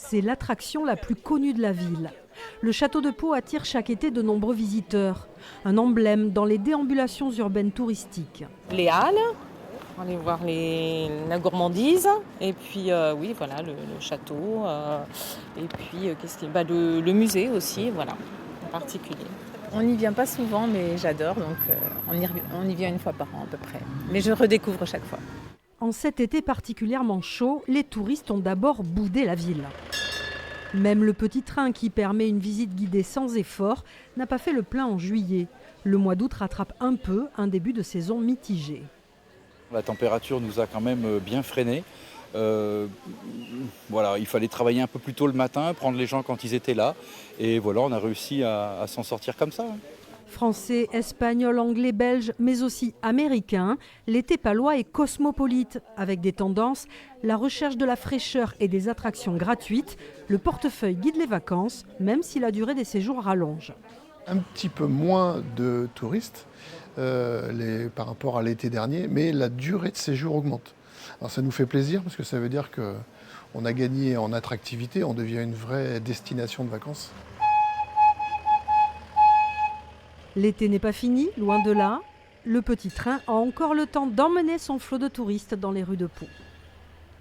C'est l'attraction la plus connue de la ville. Le château de Pau attire chaque été de nombreux visiteurs. Un emblème dans les déambulations urbaines touristiques. Les halles, on va aller voir la gourmandise, et puis oui, voilà, le château, et puis le musée aussi, voilà, en particulier. On n'y vient pas souvent, mais j'adore, donc on y vient une fois par an à peu près. Mais je redécouvre chaque fois. En cet été particulièrement chaud, les touristes ont d'abord boudé la ville. Même le petit train qui permet une visite guidée sans effort n'a pas fait le plein en juillet. Le mois d'août rattrape un peu un début de saison mitigé. La température nous a quand même bien freinés. Voilà, il fallait travailler un peu plus tôt le matin, prendre les gens quand ils étaient là. Et voilà, on a réussi à s'en sortir comme ça. Français, espagnol, anglais, belge, mais aussi américain, l'été palois est cosmopolite. Avec des tendances, la recherche de la fraîcheur et des attractions gratuites, le portefeuille guide les vacances, même si la durée des séjours rallonge. Un petit peu moins de touristes par rapport à l'été dernier, mais la durée de séjour augmente. Alors ça nous fait plaisir parce que ça veut dire qu'on a gagné en attractivité, on devient une vraie destination de vacances. L'été n'est pas fini, loin de là. Le petit train a encore le temps d'emmener son flot de touristes dans les rues de Pau.